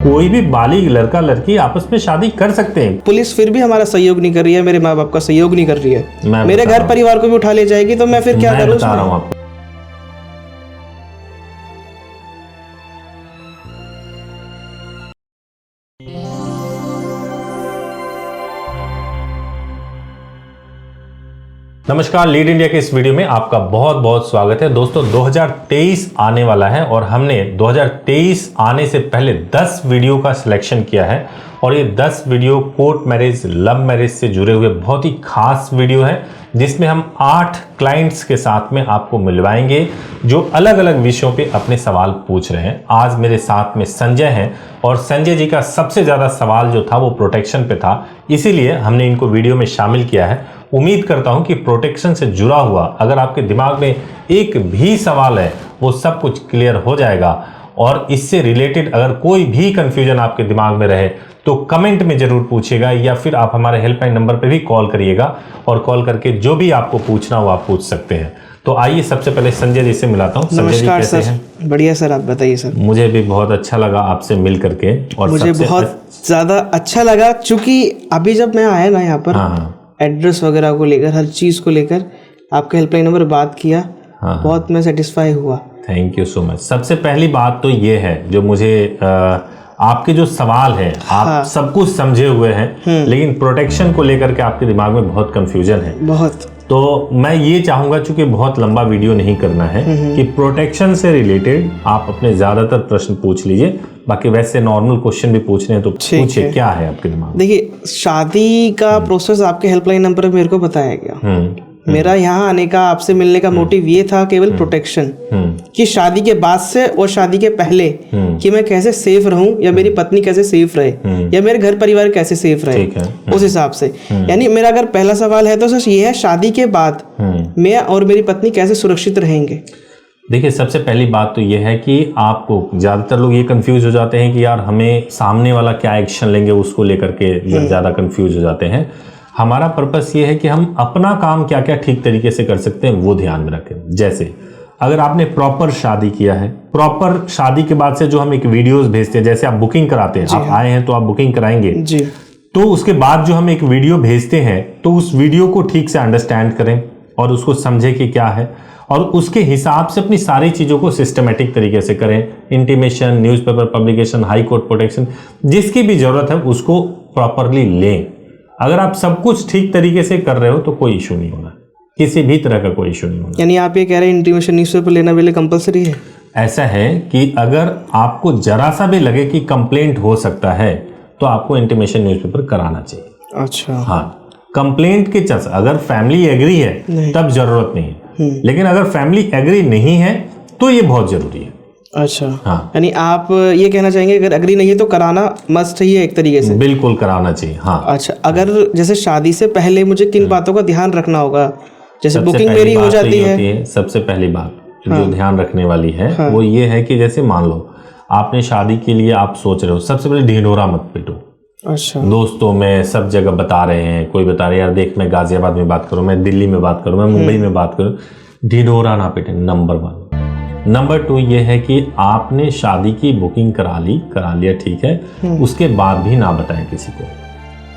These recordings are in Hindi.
कोई भी बालिग लड़का लड़की आपस में शादी कर सकते हैं। पुलिस फिर भी हमारा सहयोग नहीं कर रही है, मेरे माँ बाप का सहयोग नहीं कर रही है, मेरे घर परिवार को भी उठा ले जाएगी, तो मैं फिर क्या करूँ? बता रहा हूँ आपको। नमस्कार, लीड इंडिया के इस वीडियो में आपका बहुत बहुत स्वागत है। दोस्तों 2023 आने वाला है और हमने 2023 आने से पहले 10 वीडियो का सिलेक्शन किया है और ये 10 video court marriage, love marriage से जुड़े हुए बहुत ही खास वीडियो है, जिसमें हम 8 क्लाइंट्स के साथ में आपको मिलवाएंगे जो अलग अलग विषयों पे अपने सवाल पूछ रहे हैं। आज मेरे साथ में संजय हैं और संजय जी का सबसे ज़्यादा सवाल जो था वो प्रोटेक्शन पे था, इसीलिए हमने इनको वीडियो में शामिल किया है। उम्मीद करता हूं कि प्रोटेक्शन से जुड़ा हुआ अगर आपके दिमाग में एक भी सवाल है वो सब कुछ क्लियर हो जाएगा और इससे रिलेटेड अगर कोई भी कंफ्यूजन आपके दिमाग में रहे तो कमेंट में जरूर पूछिएगा या फिर आप हमारे हेल्पलाइन नंबर पे भी कॉल करिएगा और कॉल करके जो भी आपको पूछना हो आप पूछ सकते हैं। तो आइए सबसे पहले संजय जी से मिलाता हूँ। संजय जी कैसे हैं? बढ़िया सर, आप बताइए सर। मुझे भी बहुत अच्छा लगा आपसे मिल करके और मुझे बहुत ज़्यादा अच्छा लगा क्योंकि अभी जब मैं आया ना यहाँ पर एड्रेस वगैरह को लेकर, हर चीज़ को लेकर आपका हेल्पलाइन नंबर बात किया, बहुत मैं सेटिस्फाई हुआ। Thank you so much. सबसे पहली बात तो ये है जो मुझे आपके जो सवाल है आप सब कुछ समझे हुए हैं, लेकिन प्रोटेक्शन को लेकर के आपके दिमाग में बहुत कंफ्यूजन है। बहुत। तो मैं ये चाहूंगा, चूंकि बहुत लंबा वीडियो नहीं करना है, कि प्रोटेक्शन से रिलेटेड आप अपने ज्यादातर प्रश्न पूछ लीजिए। बाकी वैसे नॉर्मल क्वेश्चन भी पूछने हैं तो पूछिए, क्या है आपके दिमाग में? देखिए, शादी का प्रोसेस आपके हेल्पलाइन नंबर पर मेरे को बताया गया। मेरा यहाँ आने का, आपसे मिलने का मोटिव ये था केवल प्रोटेक्शन, कि शादी के बाद से और शादी के पहले कि मैं कैसे सेफ रहूं या मेरी पत्नी कैसे सेफ रहे या मेरे घर परिवार कैसे सेफ रहे, उस हिसाब से। यानी मेरा अगर पहला सवाल है तो सर ये है, शादी के बाद मैं और मेरी पत्नी कैसे सुरक्षित रहेंगे? देखिए, सबसे पहली बात तो ये है कि आपको, ज़्यादातर लोग ये कंफ्यूज हो जाते हैं कि यार हमें सामने वाला क्या एक्शन लेंगे, उसको लेकर के ज़्यादा कंफ्यूज हो जाते हैं। हमारा पर्पस ये है कि हम अपना काम क्या क्या ठीक तरीके से कर सकते हैं वो ध्यान में रखें। जैसे अगर आपने प्रॉपर शादी किया है, प्रॉपर शादी के बाद से जो हम एक वीडियोस भेजते हैं, जैसे आप बुकिंग कराते हैं, आप आए हैं तो आप बुकिंग कराएंगे जी, तो उसके बाद जो हम एक वीडियो भेजते हैं तो उस वीडियो को ठीक से अंडरस्टैंड करें और उसको समझें कि क्या है और उसके हिसाब से अपनी सारी चीज़ों को सिस्टमेटिक तरीके से करें। Intimation, newspaper publication, high court protection, जिसकी भी ज़रूरत है उसको प्रॉपरली लें। अगर आप सब कुछ ठीक तरीके से कर रहे हो तो कोई इशू नहीं होना, किसी भी तरह का कोई इशू नहीं होना। यानी आप ये कह रहे हैं इंटीमेशन न्यूज़पेपर लेना भी कंपलसरी है? ऐसा है कि अगर आपको जरा सा भी लगे कि कंप्लेंट हो सकता है तो आपको इंटीमेशन न्यूज़पेपर कराना चाहिए। अच्छा। हाँ, कंप्लेंट के चलते अगर फैमिली एग्री है तब जरूरत नहीं है, लेकिन अगर फैमिली एग्री नहीं है तो ये बहुत जरूरी है। अच्छा। हाँ, यानी आप ये कहना चाहेंगे अगर एग्री नहीं है तो कराना मस्ट ही है एक तरीके से? बिल्कुल कराना चाहिए। हाँ। अच्छा, अगर जैसे शादी से पहले मुझे किन बातों का ध्यान रखना होगा? जैसे बुकिंग मेरी हो जाती है। सबसे पहली बात जो ध्यान रखने वाली है वो ये है कि जैसे मान लो आपने शादी के लिए आप सोच रहे हो, सबसे पहले ढिंढोरा मत पीटो। अच्छा। दोस्तों में सब जगह बता रहे हैं, कोई बता रहे हैं यार देख मैं गाजियाबाद में बात करूं, मैं दिल्ली में बात करूं, मैं मुंबई में बात करूं, ढिंढोरा ना पीटे। नंबर 1। नंबर 2 ये है कि आपने शादी की बुकिंग करा लिया, ठीक है, उसके बाद भी ना बताएं किसी को।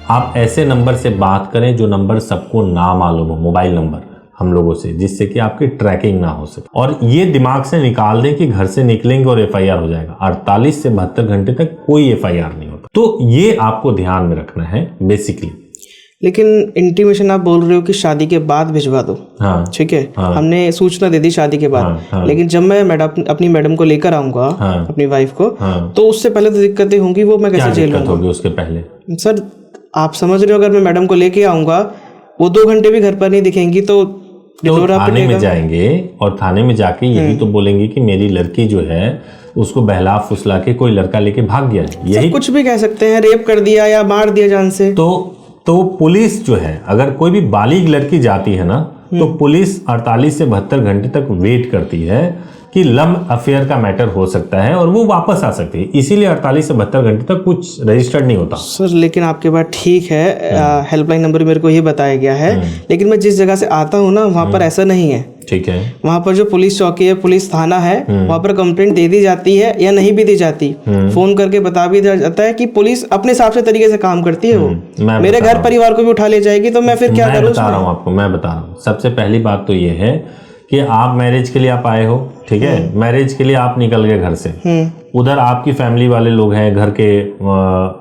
आप ऐसे नंबर से बात करें जो नंबर सबको ना मालूम हो, मोबाइल नंबर हम लोगों से, जिससे कि आपकी ट्रैकिंग ना हो सके। और ये दिमाग से निकाल दें कि घर से निकलेंगे और एफआईआर हो जाएगा। 48 से 72 घंटे तक कोई एफआईआर नहीं होता। तो ये आपको ध्यान में रखना है बेसिकली। लेकिन इंटीमेशन आप बोल रहे हो कि शादी के बाद भिजवा दो। हाँ, ठीक है। हाँ, हमने सूचना दे दी शादी के बाद। लेकिन जब मैं अपनी मैडम को लेकर आऊंगा, अपनी वाइफ को, तो उससे पहले तो दिक्कतें होंगी, वो मैं कैसे झेल लूंगा? उसके पहले सर आप समझ रहे हो, अगर मैं मैडम को लेके आऊंगा वो 2 घंटे भी घर पर नहीं दिखेंगी तो थाने में जाएंगे और थाने में जाके यही तो बोलेंगे कि मेरी लड़की जो है उसको बहला फुसला के कोई लड़का लेके भाग गया। यही कुछ भी कह सकते हैं, रेप कर दिया या मार दिया जान से। तो पुलिस जो है, अगर कोई भी बालिग लड़की जाती है ना तो पुलिस 48 से 72 घंटे तक वेट करती है कि लव अफेयर का मैटर हो सकता है और वो वापस आ सकती है। इसीलिए 48 से 72 घंटे तक कुछ रजिस्टर्ड नहीं होता। सर लेकिन आपके बात ठीक है, हेल्पलाइन नंबर मेरे को ये बताया गया है, लेकिन मैं जिस जगह से आता हूँ ना वहाँ पर ऐसा नहीं है। ठीक है। वहाँ पर जो पुलिस चौकी है, पुलिस थाना है, वहाँ पर कंप्लेंट दे दी जाती है या नहीं भी दी जाती, फोन करके बता भी दिया जाता है कि पुलिस अपने हिसाब से तरीके से काम करती है। वो मेरे घर परिवार को भी उठा ले जाएगी, तो मैं फिर क्या करूँ? मैं बता रहा हूँ। सबसे पहली बात तो ये है कि आप मैरिज के लिए आप आए हो, ठीक है, मैरिज के लिए आप निकल गए घर से, उधर आपकी फैमिली वाले लोग हैं, घर के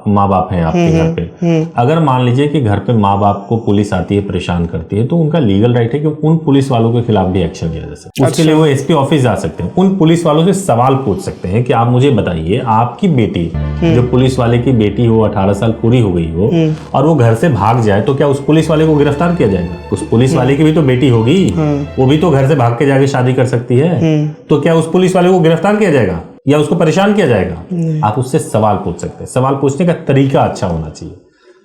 माँ बाप हैं आपके घर पे। अगर मान लीजिए कि घर पे माँ बाप को पुलिस आती है, परेशान करती है, तो उनका लीगल राइट है कि उन पुलिस वालों के खिलाफ भी एक्शन लिया जा सकता है। उसके लिए वो एसपी ऑफिस जा सकते हैं, उन पुलिस वालों से सवाल पूछ सकते हैं कि आप मुझे बताइए, आपकी बेटी जो पुलिस वाले की बेटी हो, 18 साल पूरी हो गई हो और वो घर से भाग जाए, तो क्या उस पुलिस वाले को गिरफ्तार किया जाएगा? उस पुलिस वाले की भी तो बेटी होगी, वो भी तो घर से भाग के जाके शादी कर सकती है, तो क्या उस पुलिस वाले को गिरफ्तार किया जाएगा या उसको परेशान किया जाएगा? आप उससे सवाल पूछ सकते हैं। सवाल पूछने का तरीका अच्छा होना चाहिए।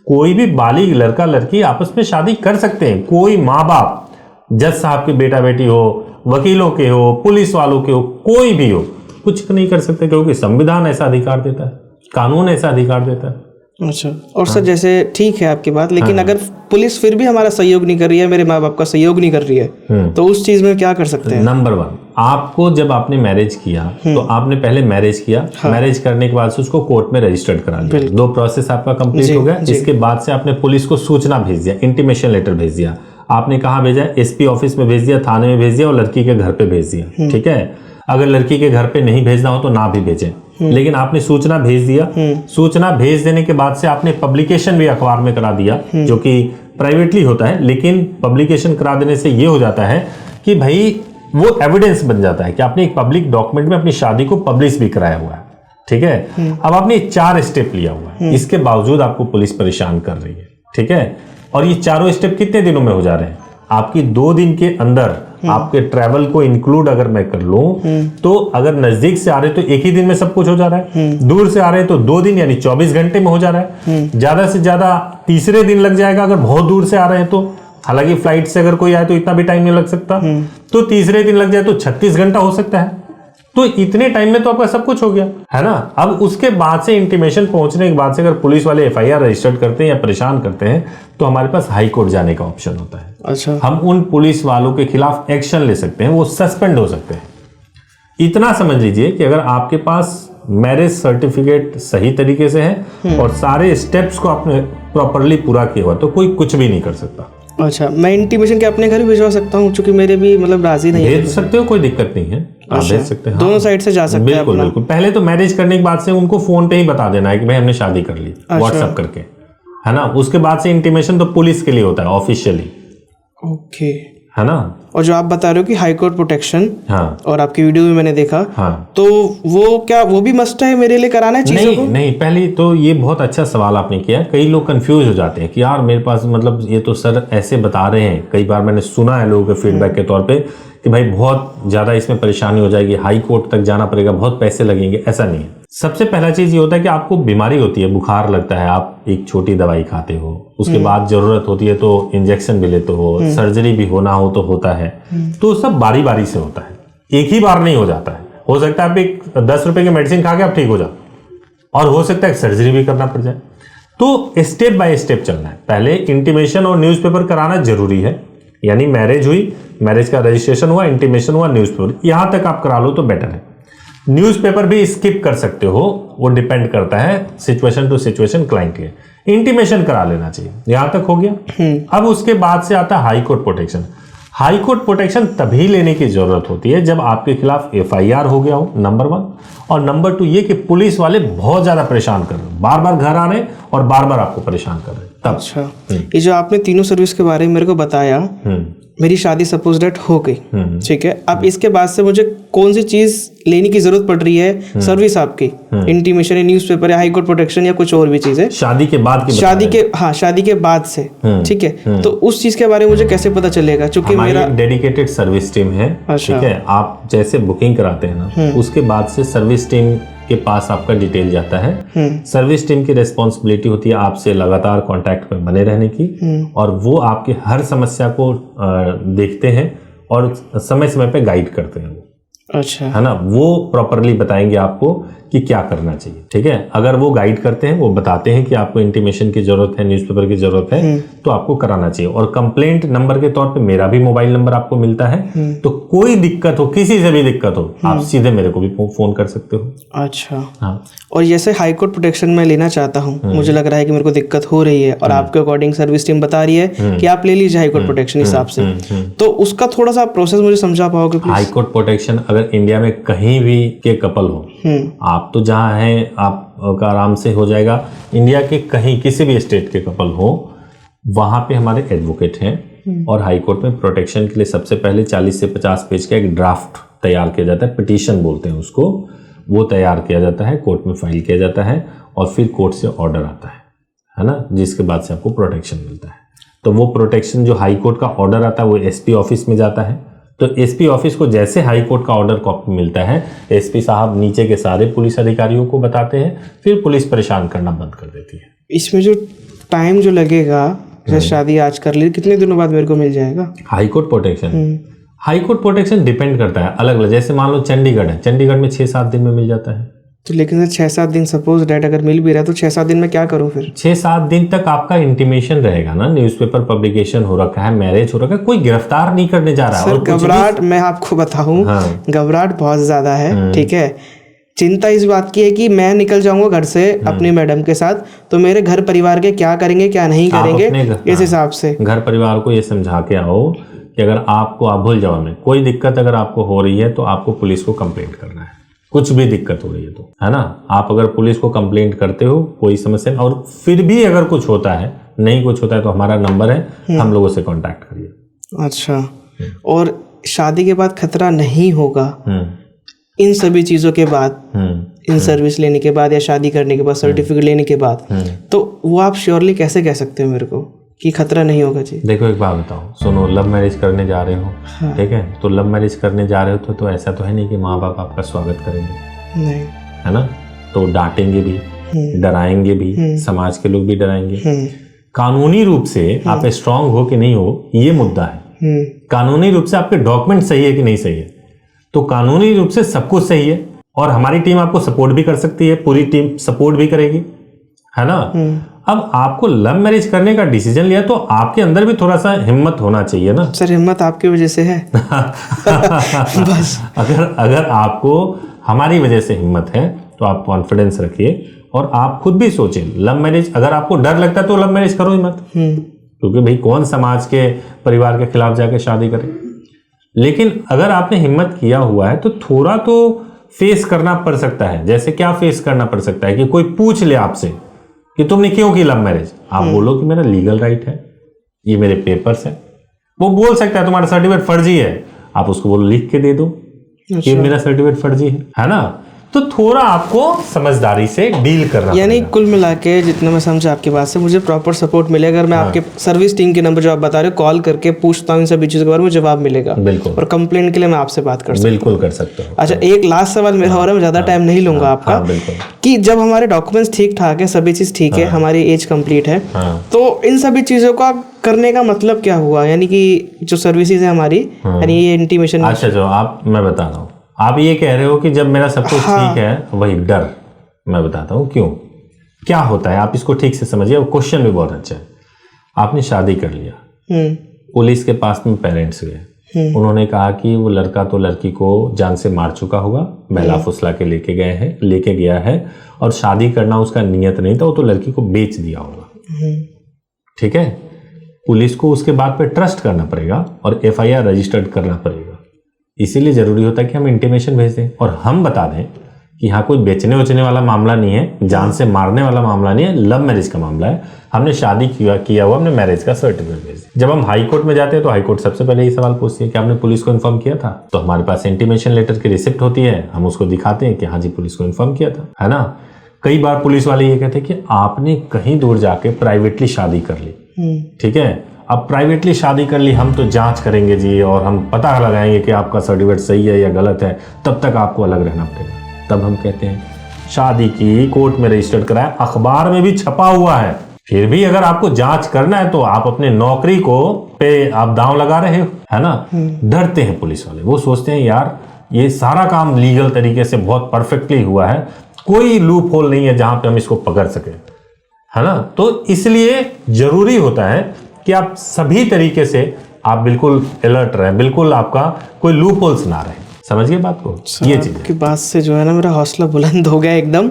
कोई भी बालिग लड़का लड़की आपस में शादी कर सकते हैं। कोई माँ बाप, जज साहब के बेटा बेटी हो, वकीलों के हो, पुलिस वालों के हो, कोई भी हो, कुछ नहीं कर सकते, क्योंकि संविधान ऐसा अधिकार देता है, कानून ऐसा अधिकार देता है। अच्छा। और सर जैसे ठीक है आपकी बात, लेकिन अगर पुलिस फिर भी हमारा सहयोग नहीं कर रही है, मेरे माँ बाप का सहयोग नहीं कर रही है, तो उस चीज में क्या कर सकते हैं? नंबर 1, आपको जब आपने मैरिज किया तो आपने पहले मैरिज किया, मैरिज करने के बाद से उसको कोर्ट में रजिस्टर्ड करा लिया, 2 प्रोसेस आपका कंप्लीट हो गया। इसके बाद से आपने पुलिस को सूचना भेज दिया, इंटीमेशन लेटर भेज दिया। आपने कहाँ भेजा? एसपी ऑफिस में भेज दिया, थाने में भेज दिया और लड़की के घर पे भेज दिया, ठीक है। अगर लड़की के घर पे नहीं भेजना हो तो ना भी भेजें, लेकिन आपने सूचना भेज दिया। सूचना भेज देने के बाद से आपने पब्लिकेशन भी अखबार में करा दिया, जो कि प्राइवेटली होता है, लेकिन पब्लिकेशन करा देने से ये हो जाता है कि भाई वो एविडेंस बन जाता है कि आपने एक पब्लिक डॉक्यूमेंट में अपनी शादी को पब्लिश भी कराया हुआ है, ठीक है। अब आपने 4 स्टेप लिया हुआ है, इसके बावजूद आपको पुलिस परेशान कर रही है, ठीक है। और ये चारों स्टेप कितने दिनों में हो जा रहे हैं? आपकी 2 दिन के अंदर आपके ट्रैवल को इंक्लूड अगर मैं कर लूं, तो अगर नजदीक से आ रहे तो एक ही दिन में सब कुछ हो जा रहा है, दूर से आ रहे तो 2 दिन यानी 24 घंटे में हो जा रहा है। ज्यादा से ज्यादा तीसरे दिन लग जाएगा अगर बहुत दूर से आ रहे हैं तो, हालांकि फ्लाइट से अगर कोई आए तो इतना भी टाइम नहीं लग सकता, तो तीसरे दिन लग जाए तो 36 घंटा हो सकता है। तो इतने टाइम में तो आपका सब कुछ हो गया है ना। अब उसके बाद से इंटीमेशन पहुंचने के बाद से अगर पुलिस वाले एफआईआर रजिस्टर्ड करते हैं या परेशान करते हैं, तो हमारे पास हाई कोर्ट जाने का ऑप्शन होता है। अच्छा। हम उन पुलिस वालों के खिलाफ एक्शन ले सकते हैं, वो सस्पेंड हो सकते हैं। इतना समझ लीजिए कि अगर आपके पास मैरिज सर्टिफिकेट सही तरीके से है और सारे स्टेप्स को आपने प्रॉपरली पूरा किया हुआ, तो कोई कुछ भी नहीं कर सकता। अच्छा, मैं इंटीमेशन के अपने घर भी भिजवा सकता हूँ, क्योंकि मेरे भी मतलब राजी नहीं है। भेज सकते हो, कोई दिक्कत नहीं है, आप भेज सकते हैं। दोनों साइड से जा सकते हैं। बिल्कुल बिल्कुल। पहले तो मैरिज करने के बाद से उनको फोन पे ही बता देना है कि भाई हमने शादी कर ली, व्हाट्सएप करके, है ना। उसके बाद से इंटीमेशन तो पुलिस के लिए होता है ऑफिशियली, ओके, है ना। और जो आप बता रहे हो कि हाई कोर्ट प्रोटेक्शन, हाँ, और आपकी वीडियो में मैंने देखा, हाँ, तो वो क्या वो भी मस्ट है मेरे लिए कराना है चीजों को? नहीं, पहले तो ये बहुत अच्छा सवाल आपने किया। कई लोग कंफ्यूज हो जाते हैं कि यार मेरे पास मतलब ये तो सर ऐसे बता रहे हैं, कई बार मैंने सुना है लोगों के फीडबैक के तौर पे कि भाई बहुत ज़्यादा इसमें परेशानी हो जाएगी, हाई कोर्ट तक जाना पड़ेगा, बहुत पैसे लगेंगे। ऐसा नहीं है। सबसे पहला चीज़ ये होता है कि आपको बीमारी होती है, बुखार लगता है, आप एक छोटी दवाई खाते हो, उसके बाद ज़रूरत होती है तो इंजेक्शन भी लेते हो, सर्जरी भी होना हो तो होता है, तो सब बारी बारी से होता है, एक ही बार नहीं हो जाता है। हो सकता है आप एक 10 रुपए की मेडिसिन खा के आप ठीक हो जाओ, और हो सकता है सर्जरी भी करना पड़ जाए। तो स्टेप बाय स्टेप चलना है। पहले इंटीमेशन और न्यूज़पेपर कराना जरूरी है, यानी मैरिज हुई, मैरिज का रजिस्ट्रेशन हुआ, इंटीमेशन हुआ, न्यूज़पेपर, यहां तक आप करा लो तो बेटर है। न्यूज़पेपर भी स्किप कर सकते हो, वो डिपेंड करता है सिचुएशन टू सिचुएशन क्लाइंट के। इंटीमेशन करा लेना चाहिए, यहां तक हो गया। अब उसके बाद से आता है high court protection. High court protection तभी लेने की जरूरत होती है जब आपके खिलाफ एफआईआर हो गया हो, नंबर 1, और नंबर 2 ये कि पुलिस वाले बहुत ज्यादा परेशान कर रहे हैं, बार बार घर आ रहे हैं और बार बार आपको परेशान कर रहे हैं, तब। अच्छा, ये जो आपने तीनों सर्विस के बारे में मेरे को बताया, मेरी शादी सपोज डेट हो गई, ठीक है। अब इसके बाद से मुझे कौन सी चीज लेने की जरूरत पड़ रही है? सर्विस आपकी, इंटीमेशन, न्यूज़पेपर या हाई कोर्ट प्रोटेक्शन या कुछ और भी चीजें शादी के बाद की, शादी के बाद से, ठीक है। तो उस चीज के बारे में मुझे कैसे पता चलेगा? क्योंकि मेरा डेडिकेटेड सर्विस टीम है, ठीक है। आप जैसे बुकिंग कराते हैं ना, उसके बाद से सर्विस टीम के पास आपका डिटेल जाता है। सर्विस टीम की रिस्पॉन्सिबिलिटी होती है आपसे लगातार कांटेक्ट में बने रहने की, और वो आपकी हर समस्या को देखते हैं और समय समय पे गाइड करते हैं। अच्छा, है ना। वो प्रॉपरली बताएंगे आपको कि क्या करना चाहिए। ठीक है, अगर वो गाइड करते हैं, वो बताते हैं कि आपको इंटीमेशन की जरूरत है, न्यूज़पेपर की जरूरत है, तो आपको कराना चाहिए। और कंप्लेंट नंबर के तौर पे मेरा भी मोबाइल नंबर आपको मिलता है, तो कोई दिक्कत हो, किसी से भी दिक्कत हो, आप सीधे मेरे को भी फोन कर सकते हो। अच्छा। हाँ, और जैसे हाई कोर्ट प्रोटेक्शन मैं लेना चाहता हूँ, मुझे लग रहा है कि मेरे को दिक्कत हो रही है और आपके अकॉर्डिंग सर्विस टीम बता रही है कि आप ले लीजिए हाई कोर्ट प्रोटेक्शन हिसाब से, तो उसका थोड़ा सा प्रोसेस मुझे समझा पाओगे प्लीज? हाई कोर्ट प्रोटेक्शन अगर इंडिया में कहीं भी के कपल हो, आप तो जहाँ हैं आपका आराम से हो जाएगा। इंडिया के कहीं किसी भी स्टेट के कपल हो, वहाँ पे हमारे एडवोकेट हैं और हाई कोर्ट में प्रोटेक्शन के लिए सबसे पहले 40 से 50 पेज का एक ड्राफ्ट तैयार किया जाता है, पिटीशन बोलते हैं उसको, वो तैयार किया जाता है, कोर्ट में फाइल किया जाता है और फिर कोर्ट से ऑर्डर आता है ना, जिसके बाद से आपको प्रोटेक्शन मिलता है। तो वो प्रोटेक्शन जो हाई कोर्ट का ऑर्डर आता है वो एसपी ऑफिस में जाता है। तो एसपी ऑफिस को जैसे हाई कोर्ट का ऑर्डर कॉपी मिलता है, एसपी साहब नीचे के सारे पुलिस अधिकारियों को बताते हैं, फिर पुलिस परेशान करना बंद कर देती है। इसमें जो टाइम जो लगेगा, जैसे शादी आज कर ली, कितने दिनों बाद मेरे को मिल जाएगा high court protection? High court protection depend करता है, अलग अलग। जैसे मान लो चंडीगढ़ है, चंडीगढ़ में 6-7 दिन में मिल जाता है। तो लेकिन 6-7 दिन सपोज डेट अगर मिल भी रहा है तो 6-7 दिन में क्या करूं फिर? 6-7 दिन तक आपका इंटीमेशन रहेगा ना, न्यूज़पेपर पब्लिकेशन हो रखा है, मैरिज हो रखा है, कोई गिरफ्तार नहीं करने जा रहा है। सर घबराहट मैं आपको बताऊं, घबराहट बहुत ज्यादा है। ठीक है, चिंता इस बात की है कि मैं निकल जाऊंगा घर से अपनी मैडम के साथ, तो मेरे घर परिवार के क्या करेंगे क्या नहीं करेंगे, इस हिसाब से घर परिवार को ये समझा के आओ कि अगर आपको, आप भूल जाओ में कोई दिक्कत अगर आपको हो रही है तो आपको पुलिस को कंप्लेंट करना है, कुछ भी दिक्कत हो रही है तो, है ना। आप अगर पुलिस को कंप्लेंट करते हो कोई समस्या, और फिर भी अगर कुछ होता है, नहीं कुछ होता है, तो हमारा नंबर है, हम लोगों से कांटेक्ट करिए। अच्छा, और शादी के बाद खतरा नहीं होगा इन सभी चीज़ों के बाद, इन सर्विस लेने के बाद या शादी करने के बाद, सर्टिफिकेट लेने के बाद, तो वो आप श्योरली कैसे कह सकते हो मेरे को कि खतरा नहीं होगा? जी देखो, एक बात बताओ, सुनो, लव मैरिज करने जा रहे हो, ठीक है, तो लव मैरिज करने जा रहे हो तो ऐसा तो है नहीं कि माँ बाप आपका स्वागत करेंगे, नहीं, है ना। तो डांटेंगे भी, डराएंगे भी, समाज के लोग भी डराएंगे। कानूनी रूप से आप स्ट्रांग हो कि नहीं हो, ये मुद्दा है। कानूनी रूप से आपके डॉक्यूमेंट सही है कि नहीं सही है, तो कानूनी रूप से सब कुछ सही है और हमारी टीम आपको सपोर्ट भी कर सकती है, पूरी टीम सपोर्ट भी करेगी, है ना। अब आपको लव मैरिज करने का डिसीजन लिया तो आपके अंदर भी थोड़ा सा हिम्मत होना चाहिए ना। सर हिम्मत आपकी वजह से है। बस अगर आपको हमारी वजह से हिम्मत है तो आप कॉन्फिडेंस रखिए और आप खुद भी सोचें, लव मैरिज अगर आपको डर लगता है तो लव मैरिज करो ही मत, क्योंकि भाई कौन समाज के परिवार के खिलाफ जाके शादी करे। लेकिन अगर आपने हिम्मत किया हुआ है तो थोड़ा तो फेस करना पड़ सकता है। जैसे क्या फेस करना पड़ सकता है कि कोई पूछ ले आपसे कि तुमने क्यों की लव मैरिज, आप बोलो कि मेरा लीगल राइट है, ये मेरे पेपर्स हैं। वो बोल सकता है तुम्हारा सर्टिफिकेट फर्जी है, आप उसको बोलो लिख के दे दो कि मेरा सर्टिफिकेट फर्जी है ना। तो थोड़ा आपको समझदारी से डील करना, यानी कुल मिला के जितना मैं समझा आपकी बात से, मुझे प्रॉपर सपोर्ट मिलेगा अगर मैं आपके सर्विस टीम के नंबर जो आप बता रहे हो कॉल करके पूछता हूँ इन सभी चीज़ों के बारे में, जवाब मिलेगा। बिल्कुल। और कंप्लेंट के लिए मैं आपसे बात कर सकता हूँ। बिल्कुल कर सकते हो। अच्छा, एक लास्ट सवाल मेरा और है, मैं ज़्यादा टाइम नहीं लूंगा आपका, कि जब हमारे डॉक्यूमेंट्स ठीक ठाक है, सभी चीज़ ठीक है, हमारी एज कंप्लीट है, तो इन सभी चीज़ों का करने का मतलब क्या हुआ? यानी कि जो सर्विसेज है हमारी, यानी ये इंटीमेशन। अच्छा, जो मैं बता रहा हूँ, आप ये कह रहे हो कि जब मेरा सब कुछ ठीक है, वही डर, मैं बताता हूँ क्यों, क्या होता है, आप इसको ठीक से समझिए। और क्वेश्चन भी बहुत अच्छा है। आपने शादी कर लिया, पुलिस के पास में पेरेंट्स गए, उन्होंने कहा कि वो लड़का तो लड़की को जान से मार चुका होगा, बहला फुसला के लेके गया है और शादी करना उसका नियत नहीं था, वो तो लड़की को बेच दिया होगा। ठीक है, पुलिस को उसके बाद पे ट्रस्ट करना पड़ेगा और FIR रजिस्टर्ड करना पड़ेगा। इसीलिए जरूरी होता है कि हम इंटीमेशन भेज दें और हम बता दें कि यहाँ कोई बेचने वेचने वाला मामला नहीं है, जान से मारने वाला मामला नहीं है, लव मैरिज का मामला है, हमने शादी किया हुआ, हमने मैरिज का सर्टिफिकेट भेज दिया। जब हम हाई कोर्ट में जाते हैं तो हाई कोर्ट सबसे पहले ये सवाल पूछती है कि आपने पुलिस को इन्फॉर्म किया था, तो हमारे पास इंटीमेशन लेटर की रिसिप्ट होती है, हम उसको दिखाते हैं कि हाँ जी पुलिस को इन्फॉर्म किया था, है ना। कई बार पुलिस वाले ये कहते हैं कि आपने कहीं दूर जाके प्राइवेटली शादी कर ली, ठीक है, अब प्राइवेटली शादी कर ली, हम तो जांच करेंगे जी और हम पता लगाएंगे कि आपका सर्टिफिकेट सही है या गलत है, तब तक आपको अलग रहना पड़ेगा। तब हम कहते हैं शादी की, कोर्ट में रजिस्टर्ड कराया, अखबार में भी छपा हुआ है, फिर भी अगर आपको जांच करना है तो आप अपने नौकरी को पे आप दांव लगा रहे हो, है ना। डरते हैं पुलिस वाले, वो सोचते हैं यार ये सारा काम लीगल तरीके से बहुत परफेक्टली हुआ है, कोई लूप होल नहीं है जहां पे हम इसको पकड़ सके, है ना। तो इसलिए जरूरी होता है कि आप सभी तरीके से आप बिल्कुल अलर्ट रहें, बिल्कुल आपका कोई लूप होल्स ना रहे। समझ गए बात को? ये चीज की बात से जो है ना मेरा हौसला बुलंद हो गया एकदम।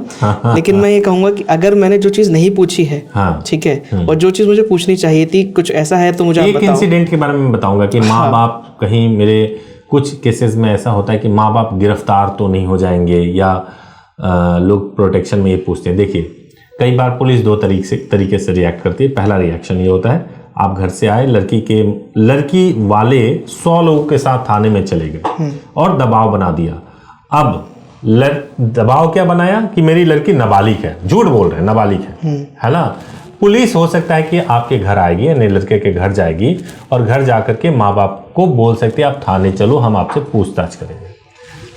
लेकिन मैं ये कहूंगा कि अगर मैंने जो चीज नहीं पूछी है, ठीक है, और जो चीज मुझे पूछनी चाहिए थी, कुछ ऐसा है तो मुझे आप एक बताओ। इंसिडेंट के बारे में बताऊंगा कि माँ बाप कहीं, मेरे कुछ केसेस में ऐसा होता है कि माँ बाप गिरफ्तार तो नहीं हो जाएंगे, या लोग प्रोटेक्शन में ये पूछते हैं। देखिए, कई बार पुलिस दो तरीके से रिएक्ट करती है। पहला रिएक्शन ये होता है, आप घर से आए, लड़की वाले 100 लोगों के साथ थाने में चले गए और दबाव बना दिया। अब दबाव क्या बनाया कि मेरी लड़की नाबालिग है, झूठ बोल रहे हैं, नाबालिग है ना। पुलिस हो सकता है कि आपके घर आएगी, यानी लड़के के घर जाएगी और घर जाकर के माँ बाप को बोल सकते हैं आप थाने चलो, हम आपसे पूछताछ करेंगे।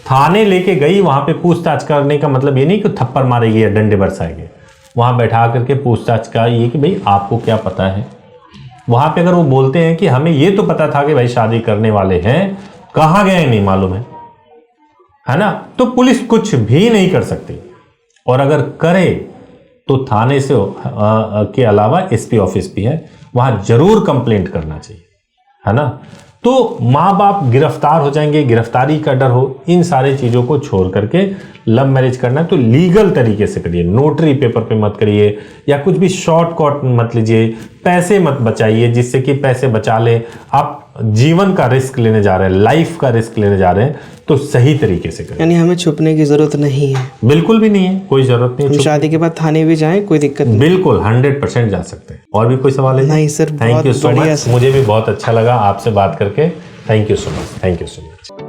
थाने लेके गई, वहां पे पूछताछ करने का मतलब ये नहीं कि थप्पड़ मारेगी या डंडे बरसाएगी। वहां बैठा करके पूछताछ का ये कि भाई आपको क्या पता है। वहां पे अगर वो बोलते हैं कि हमें ये तो पता था कि भाई शादी करने वाले हैं, कहाँ गए नहीं मालूम है ना, तो पुलिस कुछ भी नहीं कर सकती। और अगर करे तो थाने से के अलावा एसपी ऑफिस भी है, वहां जरूर कंप्लेंट करना चाहिए, है ना। तो माँ बाप गिरफ्तार हो जाएंगे, गिरफ्तारी का डर हो, इन सारी चीज़ों को छोड़ करके लव मैरिज करना है तो लीगल तरीके से करिए, नोटरी पेपर पे मत करिए, या कुछ भी शॉर्टकट मत लीजिए, पैसे मत बचाइए जिससे कि पैसे बचा ले। आप जीवन का रिस्क लेने जा रहे हैं, लाइफ का रिस्क लेने जा रहे हैं, तो सही तरीके से करें। यानी हमें छुपने की जरूरत नहीं है, बिल्कुल भी नहीं है, कोई जरूरत नहीं। शादी के बाद थाने भी जाएं, कोई दिक्कत नहीं, बिल्कुल 100% जा सकते हैं। और भी कोई सवाल है? नहीं sir, thank you so much, मुझे भी बहुत अच्छा लगा आपसे बात करके। Thank you so much, thank you so much.